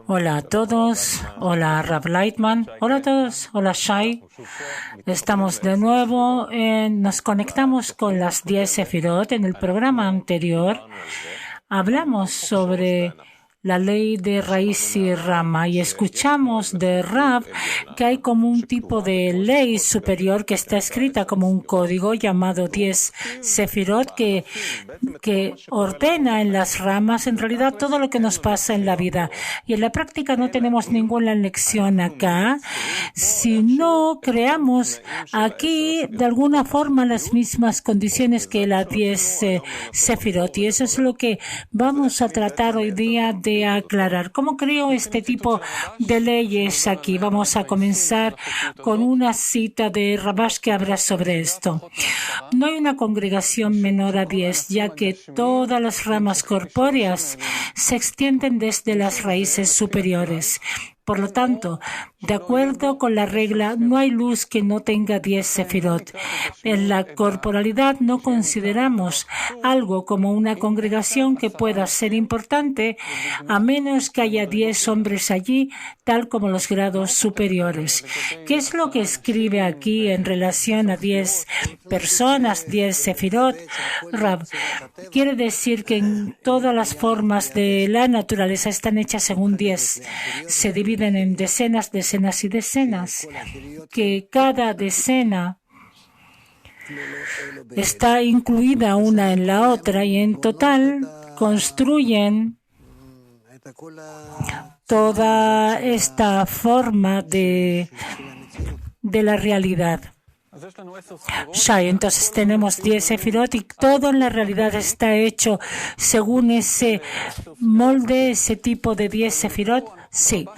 Hola a todos, hola Rav Lightman, hola a todos, hola Shai. Estamos de nuevo, nos conectamos con las 10 Sefirot. En el programa anterior hablamos sobre la ley de raíz y rama y escuchamos de Rav que hay como un tipo de ley superior que está escrita como un código llamado 10 Sefirot que ordena en las ramas en realidad todo lo que nos pasa en la vida. Y en la práctica no tenemos ninguna lección acá, sino creamos aquí de alguna forma las mismas condiciones que la 10 Sefirot. Y eso es lo que vamos a tratar hoy día de aclarar. ¿Cómo creo este tipo de leyes aquí? Vamos a comenzar con una cita de Rabash que habla sobre esto. No hay una congregación menor a 10, ya que todas las ramas corpóreas se extienden desde las raíces superiores. Por lo tanto, de acuerdo con la regla, no hay luz que no tenga 10 sefirot. En la corporalidad no consideramos algo como una congregación que pueda ser importante a menos que haya 10 hombres allí, tal como los grados superiores. ¿Qué es lo que escribe aquí en relación a 10 personas, 10 sefirot? Rab, quiere decir que en todas las formas de la naturaleza están hechas según 10. Se dividen en decenas, decenas y decenas, que cada decena está incluida una en la otra y en total construyen toda esta forma de la realidad. Shai, entonces tenemos 10 sefirot y todo en la realidad está hecho según ese molde, ese tipo de 10 sefirot. Sí,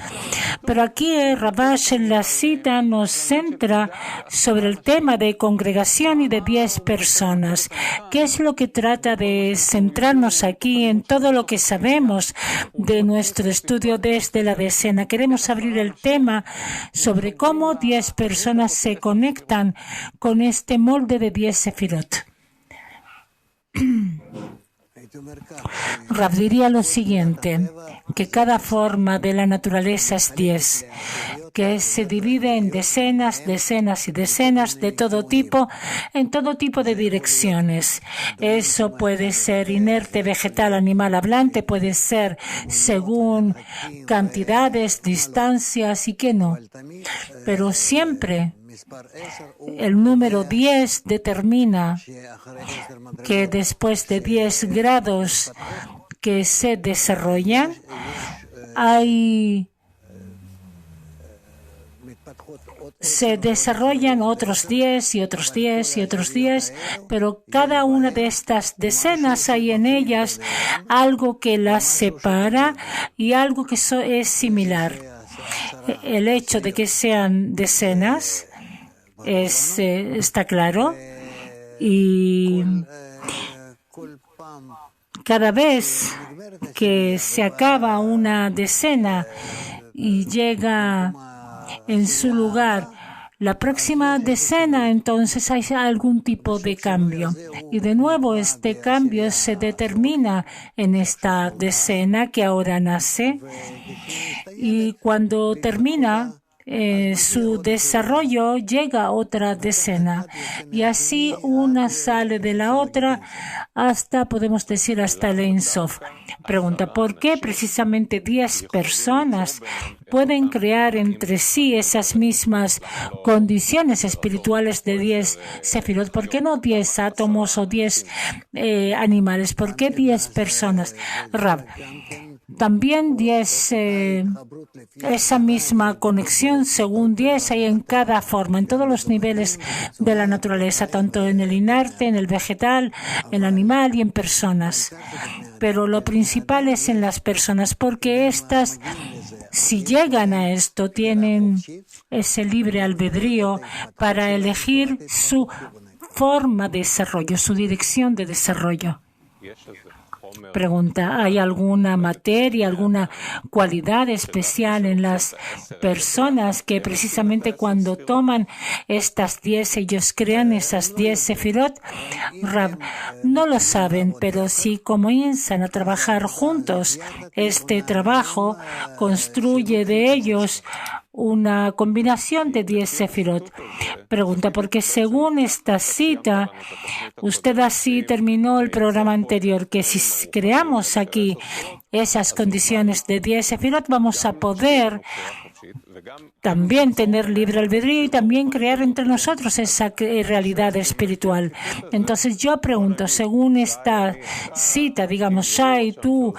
pero aquí Rabash en la cita nos centra sobre el tema de congregación y de 10 personas. ¿Qué es lo que trata de centrarnos aquí en todo lo que sabemos de nuestro estudio desde la decena? Queremos abrir el tema sobre cómo 10 personas se conectan con este molde de 10 sefirot. Rav diría lo siguiente, que cada forma de la naturaleza es 10, que se divide en decenas, decenas y decenas de todo tipo, en todo tipo de direcciones. Eso puede ser inerte, vegetal, animal, hablante, puede ser según cantidades, distancias y que no. Pero siempre el número 10 determina que después de 10 grados que se desarrollan, se desarrollan otros 10 y otros 10 y otros 10, pero cada una de estas decenas hay en ellas algo que las separa y algo que es similar. El hecho de que sean decenas está claro, y cada vez que se acaba una decena y llega en su lugar la próxima decena, entonces hay algún tipo de cambio. Y de nuevo este cambio se determina en esta decena que ahora nace. Y cuando termina su desarrollo, llega otra decena. Y así una sale de la otra hasta, podemos decir, hasta el Ein Sof. Pregunta, ¿por qué precisamente 10 personas pueden crear entre sí esas mismas condiciones espirituales de 10 sefirot? ¿Por qué no 10 átomos o 10 animales? ¿Por qué 10 personas? Rab, también 10, esa misma conexión según 10 hay en cada forma, en todos los niveles de la naturaleza, tanto en el inerte, en el vegetal, en el animal y en personas. Pero lo principal es en las personas, porque estas, si llegan a esto, tienen ese libre albedrío para elegir su forma de desarrollo, su dirección de desarrollo. Pregunta, ¿hay alguna materia, alguna cualidad especial en las personas que precisamente cuando toman estas 10, ellos crean esas 10 sefirot? Rab, no lo saben, pero si comienzan a trabajar juntos, este trabajo construye de ellos una combinación de 10 sefirot. Pregunta, porque según esta cita, usted así terminó el programa anterior, que si creamos aquí esas condiciones de 10 sefirot, vamos a poder también tener libre albedrío y también crear entre nosotros esa realidad espiritual. Entonces yo pregunto, según esta cita, digamos, Shai, tú,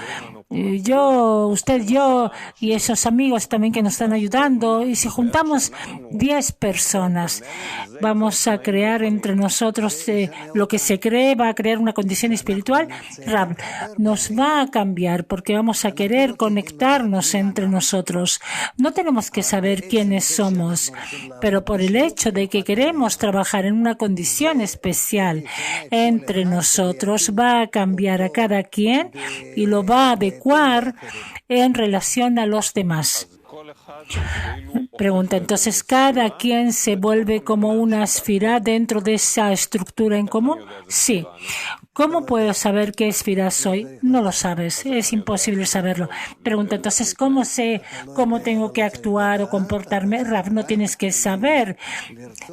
yo, usted, yo y esos amigos también que nos están ayudando, y si juntamos 10 personas, vamos a crear entre nosotros lo que se cree, va a crear una condición espiritual. Rab, nos va a cambiar porque vamos a querer conectarnos entre nosotros. No tenemos que saber quiénes somos, pero por el hecho de que queremos trabajar en una condición especial entre nosotros, va a cambiar a cada quien y lo va a adecuar en relación a los demás. Pregunta, entonces, ¿cada quien se vuelve como una esfera dentro de esa estructura en común? Sí. ¿Cómo puedo saber qué esfera soy? No lo sabes, es imposible saberlo. Pregunta, entonces, ¿cómo sé cómo tengo que actuar o comportarme? Rav, no tienes que saber,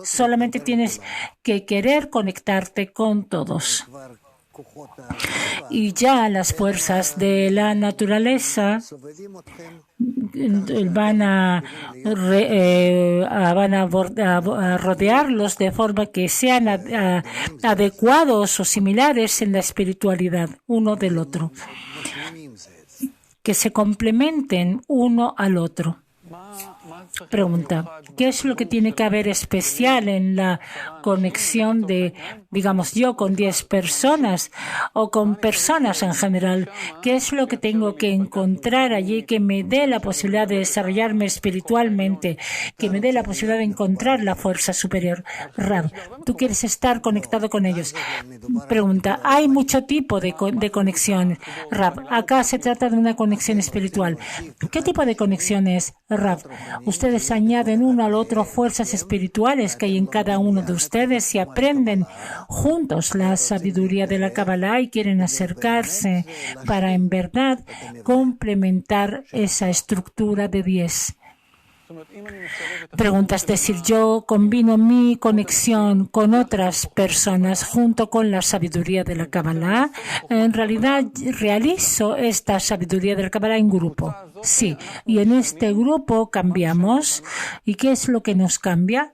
solamente tienes que querer conectarte con todos. Y ya las fuerzas de la naturaleza van a rodearlos de forma que sean adecuados o similares en la espiritualidad uno del otro, que se complementen uno al otro. Pregunta, ¿qué es lo que tiene que haber especial en la conexión de, digamos, yo con 10 personas o con personas en general? ¿Qué es lo que tengo que encontrar allí que me dé la posibilidad de desarrollarme espiritualmente, que me dé la posibilidad de encontrar la fuerza superior? Rab, tú quieres estar conectado con ellos. Pregunta, hay mucho tipo de conexión. Rab, acá se trata de una conexión espiritual. ¿Qué tipo de conexión es, Rab? Ustedes añaden uno al otro fuerzas espirituales que hay en cada uno de ustedes y aprenden juntos la sabiduría de la Kabbalah y quieren acercarse para en verdad complementar esa estructura de 10. Pregunta, es decir, yo combino mi conexión con otras personas junto con la sabiduría de la Kabbalah. En realidad, realizo esta sabiduría de la Kabbalah en grupo. Sí, y en este grupo cambiamos. ¿Y qué es lo que nos cambia?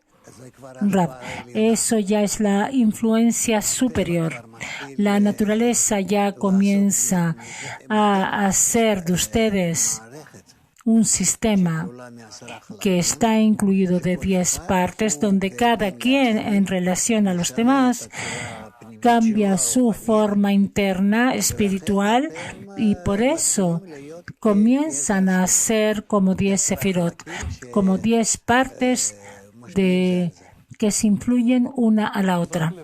Rab, eso ya es la influencia superior. La naturaleza ya comienza a hacer de ustedes un sistema que está incluido de 10 partes, donde cada quien en relación a los demás cambia su forma interna espiritual y por eso comienzan a ser como 10 sefirot, como 10 partes que se influyen una a la otra.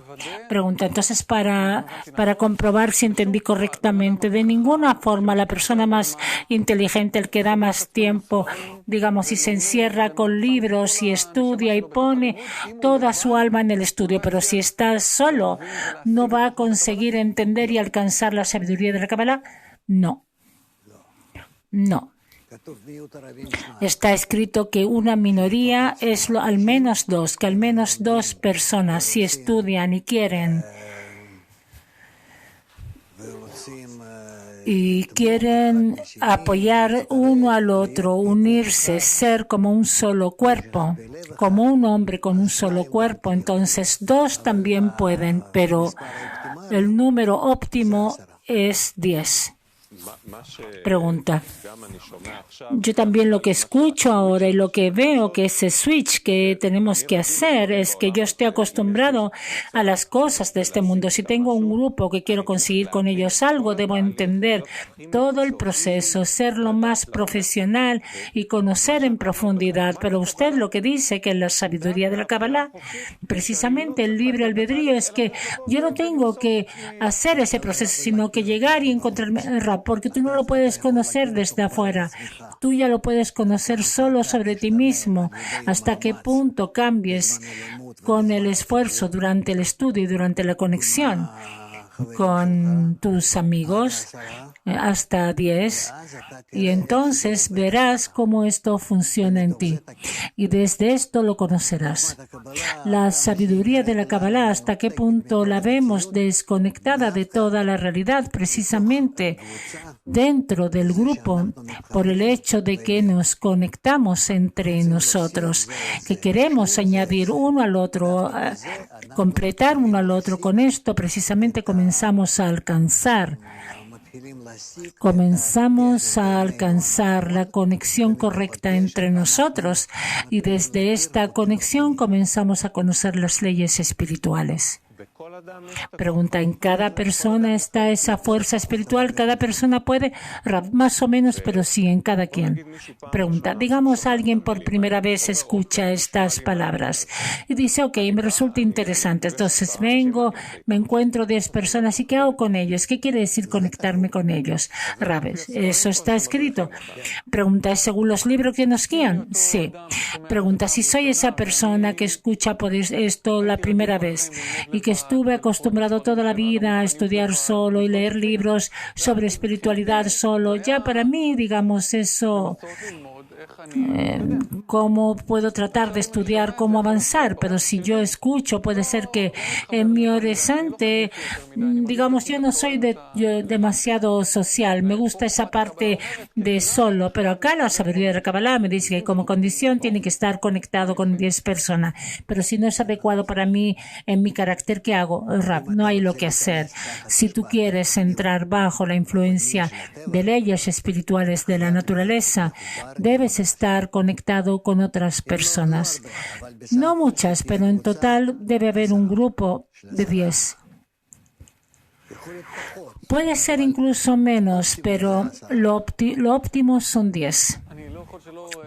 Pregunta, entonces, para comprobar si entendí correctamente, de ninguna forma la persona más inteligente, el que da más tiempo, digamos, y se encierra con libros y estudia y pone toda su alma en el estudio, pero si está solo, ¿no va a conseguir entender y alcanzar la sabiduría de la Kabbalah? No. No. Está escrito que una minoría es al menos dos, que al menos 2 personas, si estudian y quieren apoyar uno al otro, unirse, ser como un solo cuerpo, como un hombre con un solo cuerpo, entonces 2 también pueden, pero el número óptimo es 10. Pregunta. Yo también lo que escucho ahora y lo que veo que ese switch que tenemos que hacer es que yo estoy acostumbrado a las cosas de este mundo. Si tengo un grupo que quiero conseguir con ellos algo, debo entender todo el proceso, ser lo más profesional y conocer en profundidad. Pero usted lo que dice que en la sabiduría de la Kabbalah, precisamente el libre albedrío, es que yo no tengo que hacer ese proceso, sino que llegar y encontrarme, porque tú no lo puedes conocer desde afuera. Tú ya lo puedes conocer solo sobre ti mismo. ¿Hasta qué punto cambies con el esfuerzo durante el estudio y durante la conexión con tus amigos? Hasta 10, y entonces verás cómo esto funciona en ti y desde esto lo conocerás. La sabiduría de la Kabbalah, hasta qué punto la vemos desconectada de toda la realidad, precisamente dentro del grupo, por el hecho de que nos conectamos entre nosotros, que queremos añadir uno al otro, completar uno al otro. Con esto precisamente comenzamos a alcanzar la conexión correcta entre nosotros y desde esta conexión comenzamos a conocer las leyes espirituales. Pregunta, ¿en cada persona está esa fuerza espiritual? ¿Cada persona puede? Más o menos, pero sí, en cada quien. Pregunta, digamos alguien por primera vez escucha estas palabras y dice, ok, me resulta interesante. Entonces vengo, me encuentro 10 personas y ¿qué hago con ellos? ¿Qué quiere decir conectarme con ellos? Rabes, ¿eso está escrito? Pregunta, ¿es según los libros que nos guían? Sí. Pregunta, si soy esa persona que escucha por esto la primera vez y que estuve acostumbrado toda la vida a estudiar solo y leer libros sobre espiritualidad solo, ya para mí, digamos, eso, ¿cómo puedo tratar de estudiar cómo avanzar? Pero si yo escucho, puede ser que en mi horizonte, digamos, yo no soy demasiado social, me gusta esa parte de solo, pero acá la sabiduría de la Kabbalah me dice que como condición tiene que estar conectado con 10 personas, pero si no es adecuado para mí, en mi carácter, ¿qué hago? Rab, no hay lo que hacer. Si tú quieres entrar bajo la influencia de leyes espirituales de la naturaleza, debes estar conectado con otras personas. No muchas, pero en total debe haber un grupo de 10. Puede ser incluso menos, pero lo óptimo son 10.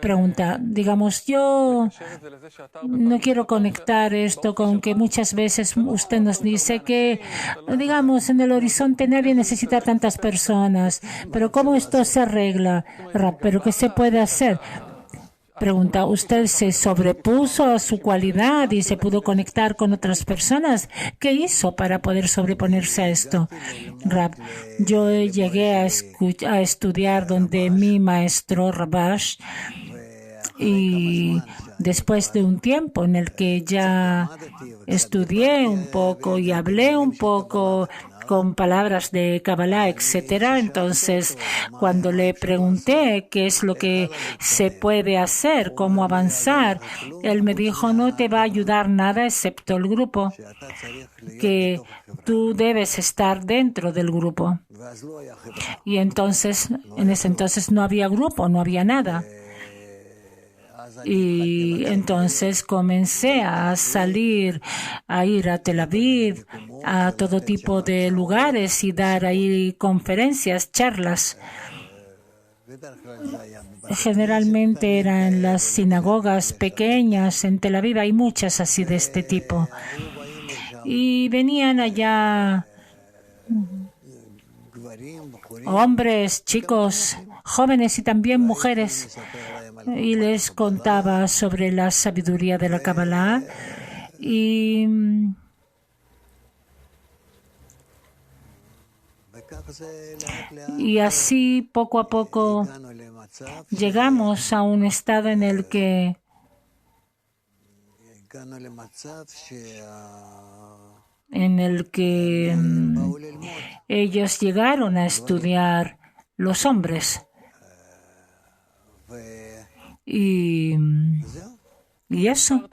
Pregunta, digamos, yo no quiero conectar esto con que muchas veces usted nos dice que, digamos, en el horizonte nadie necesita tantas personas, pero ¿cómo esto se arregla? ¿Pero qué se puede hacer? Pregunta, ¿usted se sobrepuso a su cualidad y se pudo conectar con otras personas? ¿Qué hizo para poder sobreponerse a esto? Rab, yo llegué a estudiar donde mi maestro Rabash, y después de un tiempo en el que ya estudié un poco y hablé un poco con palabras de Kabbalah, etcétera. Entonces, cuando le pregunté qué es lo que se puede hacer, cómo avanzar, él me dijo, no te va a ayudar nada excepto el grupo, que tú debes estar dentro del grupo. Y entonces, en ese entonces no había grupo, no había nada. Y entonces comencé a salir, a ir a Tel Aviv, a todo tipo de lugares y dar ahí conferencias, charlas. Generalmente eran en las sinagogas pequeñas en Tel Aviv, hay muchas así de este tipo. Y venían allá hombres, chicos, jóvenes y también mujeres. Y les contaba sobre la sabiduría de la Kabbalah y así poco a poco llegamos a un estado en el que ellos llegaron a estudiar, los hombres. Y ¿Y eso?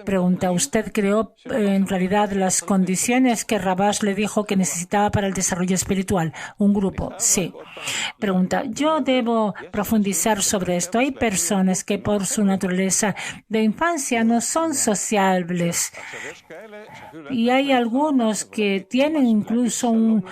Pregunta, ¿usted creó en realidad las condiciones que Rabash le dijo que necesitaba para el desarrollo espiritual? Un grupo, sí. Pregunta, yo debo profundizar sobre esto. Hay personas que por su naturaleza de infancia no son sociables. Y hay algunos que tienen incluso un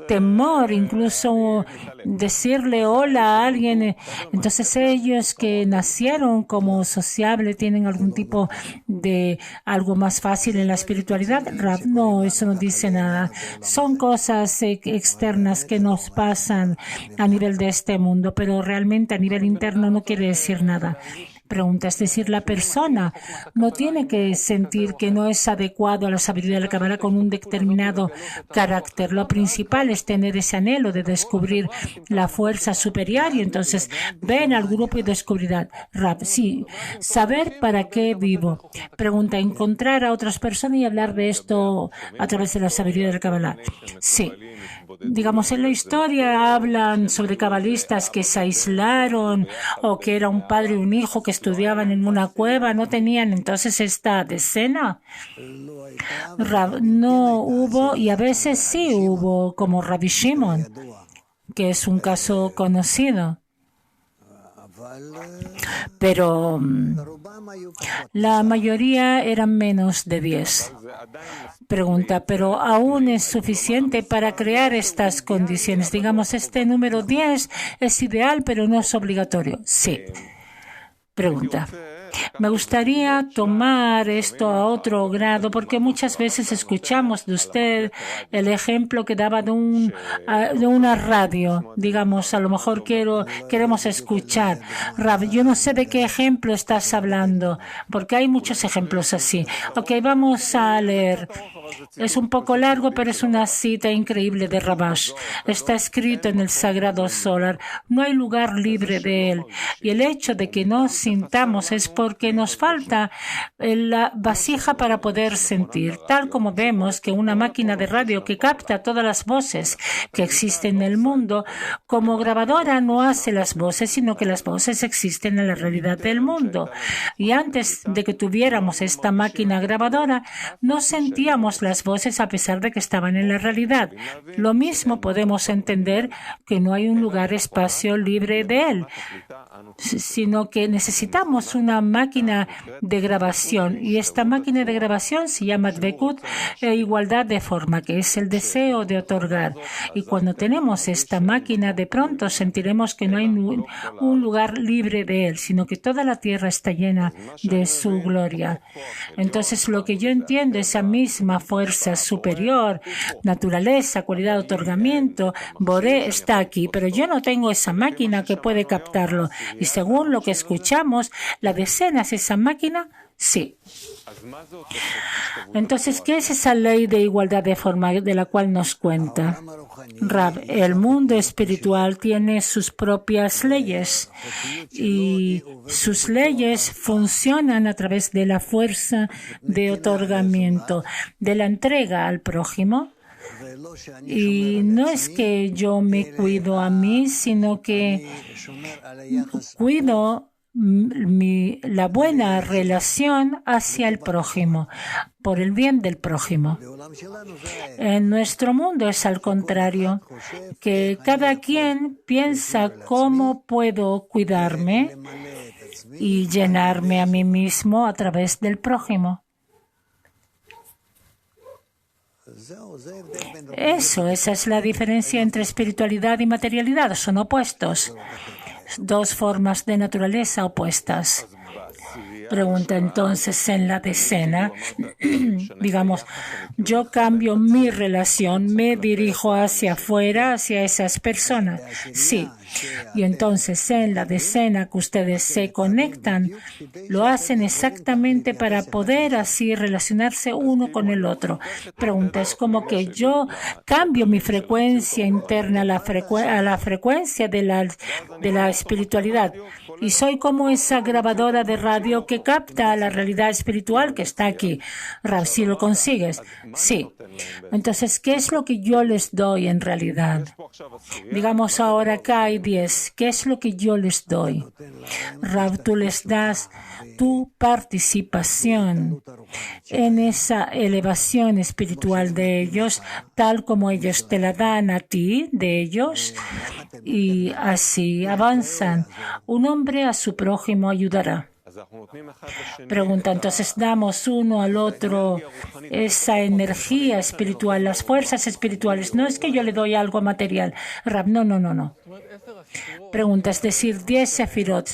temor, incluso decirle hola a alguien. Entonces ellos que nacieron como sociables tienen algún tipo de algo más fácil en la espiritualidad. No, eso no dice nada. Son cosas externas que nos pasan a nivel de este mundo, pero realmente a nivel interno no quiere decir nada. Pregunta, es decir, la persona no tiene que sentir que no es adecuado a la sabiduría de la Kabbalah con un determinado carácter. Lo principal es tener ese anhelo de descubrir la fuerza superior y entonces ven al grupo y descubrirán. Sí, saber para qué vivo. Pregunta, encontrar a otras personas y hablar de esto a través de la sabiduría de la Kabbalah. Sí. Digamos, en la historia hablan sobre cabalistas que se aislaron o que era un padre y un hijo que estudiaban en una cueva, no tenían entonces esta decena. No hubo, y a veces sí hubo, como Rabbi Shimon, que es un caso conocido. Pero la mayoría eran menos de 10. Pregunta, pero aún es suficiente para crear estas condiciones. Digamos, este número 10 es ideal, pero no es obligatorio. Sí. Pregunta. Me gustaría tomar esto a otro grado porque muchas veces escuchamos de usted el ejemplo que daba de una radio. Digamos, a lo mejor queremos escuchar. Rab, yo no sé de qué ejemplo estás hablando porque hay muchos ejemplos así. Ok, vamos a leer. Es un poco largo, pero es una cita increíble de Rabash. Está escrito en el Sagrado Zohar. No hay lugar libre de él. Y el hecho de que no sintamos es porque nos falta la vasija para poder sentir. Tal como vemos que una máquina de radio que capta todas las voces que existen en el mundo, como grabadora no hace las voces, sino que las voces existen en la realidad del mundo. Y antes de que tuviéramos esta máquina grabadora, no sentíamos las voces a pesar de que estaban en la realidad. Lo mismo podemos entender que no hay un lugar espacio libre de él, sino que necesitamos una máquina de grabación y esta máquina de grabación se llama Dvekut, igualdad de forma, que es el deseo de otorgar. Y cuando tenemos esta máquina, de pronto sentiremos que no hay un lugar libre de él, sino que toda la tierra está llena de su gloria. Entonces, lo que yo entiendo, esa misma fuerza superior, naturaleza, cualidad de otorgamiento, Boré está aquí, pero yo no tengo esa máquina que puede captarlo. Y según lo que escuchamos, ¿la decena es esa máquina? Sí. Entonces, ¿qué es esa ley de igualdad de forma de la cual nos cuenta? Rab, el mundo espiritual tiene sus propias leyes y sus leyes funcionan a través de la fuerza de otorgamiento, de la entrega al prójimo. Y no es que yo me cuido a mí, sino que cuido la buena relación hacia el prójimo, por el bien del prójimo. En nuestro mundo es al contrario, que cada quien piensa cómo puedo cuidarme y llenarme a mí mismo a través del prójimo. Esa es la diferencia entre espiritualidad y materialidad. Son opuestos. Dos formas de naturaleza opuestas. Pregunta entonces en la decena, digamos, yo cambio mi relación, me dirijo hacia afuera, hacia esas personas. Sí. Y entonces en la decena que ustedes se conectan, lo hacen exactamente para poder así relacionarse uno con el otro. Pregunta, es como que yo cambio mi frecuencia interna a la frecuencia de la espiritualidad. y soy como esa grabadora de radio que capta la realidad espiritual que está aquí. Rab, si lo consigues, sí. Entonces, ¿qué es lo que yo les doy en realidad? Digamos ahora acá hay 10. ¿Qué es lo que yo les doy? Rab, tú les das tu participación en esa elevación espiritual de ellos, tal como ellos te la dan a ti, de ellos, y así avanzan. Un hombre a su prójimo ayudará. Pregunta, entonces damos uno al otro esa energía espiritual, las fuerzas espirituales. No es que yo le doy algo material. Rab, no. Pregunta, es decir, 10 sefirot.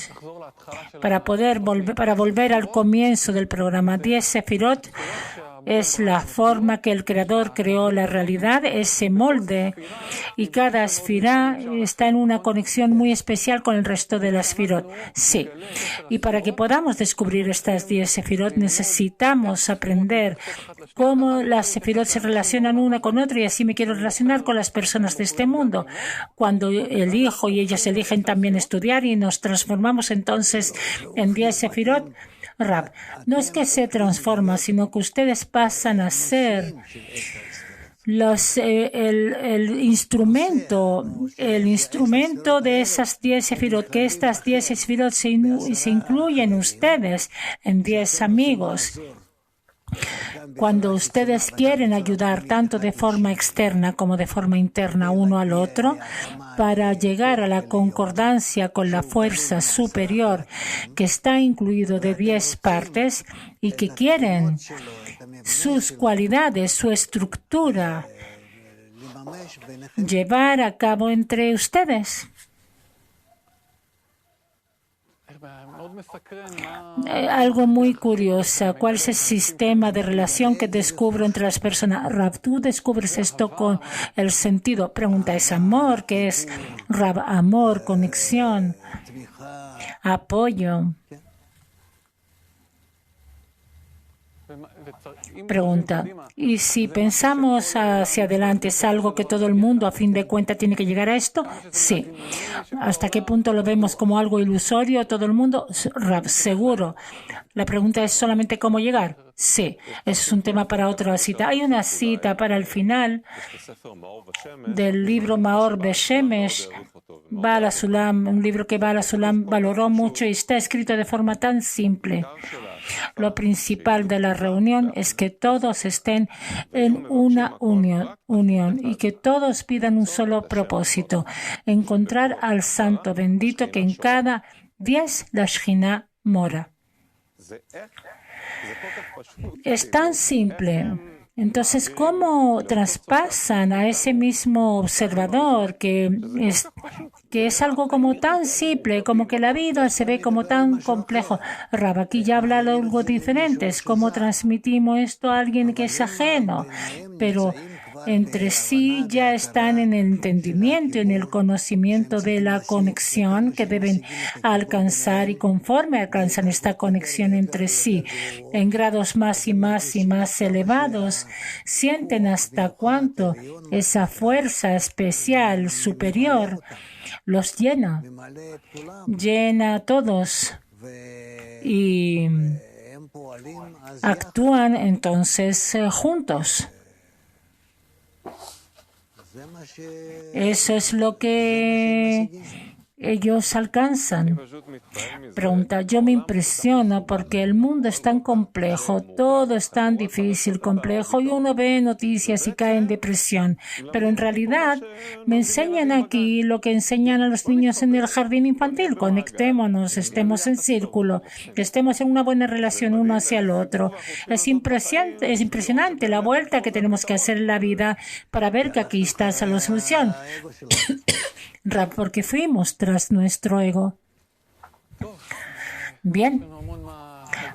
Para volver al comienzo del programa, 10 sefirot es la forma que el Creador creó la realidad, ese molde, y cada esfirá está en una conexión muy especial con el resto de las sefirot. Sí, y para que podamos descubrir estas 10 sefirot necesitamos aprender cómo las sefirot se relacionan una con otra, y así me quiero relacionar con las personas de este mundo. Cuando elijo y ellos eligen también estudiar y nos transformamos entonces en 10 sefirot, Rab, no es que se transforma, sino que ustedes pasan a ser el instrumento de esas 10 sefirot, que estas 10 sefirot se incluyen ustedes en 10 amigos. Cuando ustedes quieren ayudar tanto de forma externa como de forma interna uno al otro para llegar a la concordancia con la fuerza superior que está incluido de 10 partes y que quieren sus cualidades, su estructura, llevar a cabo entre ustedes. Algo muy curioso. ¿Cuál es el sistema de relación que descubro entre las personas? Rab, tú descubres esto con el sentido. Pregunta, ¿es amor? ¿Qué es Rab? Amor, conexión, apoyo. Pregunta, ¿y si pensamos hacia adelante es algo que todo el mundo a fin de cuentas tiene que llegar a esto? Sí. ¿Hasta qué punto lo vemos como algo ilusorio todo el mundo? Rab, seguro. La pregunta es solamente cómo llegar. Sí, eso es un tema para otra cita. Hay una cita para el final del libro Maor Beshemesh, Baal HaSulam, un libro que Baal HaSulam valoró mucho y está escrito de forma tan simple. Lo principal de la reunión es que todos estén en una unión y que todos pidan un solo propósito, encontrar al Santo Bendito que en cada 10 la Shekhinah mora. Es tan simple. Entonces, ¿cómo traspasan a ese mismo observador que es algo como tan simple, como que la vida se ve como tan complejo? Rab, aquí ya habla algo diferente. Es cómo transmitimos esto a alguien que es ajeno, pero entre sí ya están en el entendimiento, en el conocimiento de la conexión que deben alcanzar, y conforme alcanzan esta conexión entre sí en grados más y más y más elevados, sienten hasta cuánto esa fuerza especial superior los llena a todos y actúan entonces juntos. Eso es lo que ellos alcanzan. Pregunta, yo me impresiono porque el mundo es tan complejo, todo es tan difícil, complejo, y uno ve noticias y cae en depresión. Pero en realidad me enseñan aquí lo que enseñan a los niños en el jardín infantil. Conectémonos, estemos en círculo, estemos en una buena relación uno hacia el otro. Es impresionante la vuelta que tenemos que hacer en la vida para ver que aquí está esa la solución. Porque fuimos tras nuestro ego. Bien,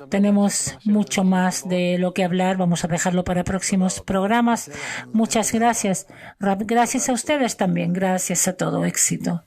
tenemos mucho más de lo que hablar. Vamos a dejarlo para próximos programas. Muchas gracias. Gracias a ustedes también. Gracias a todo. Éxito.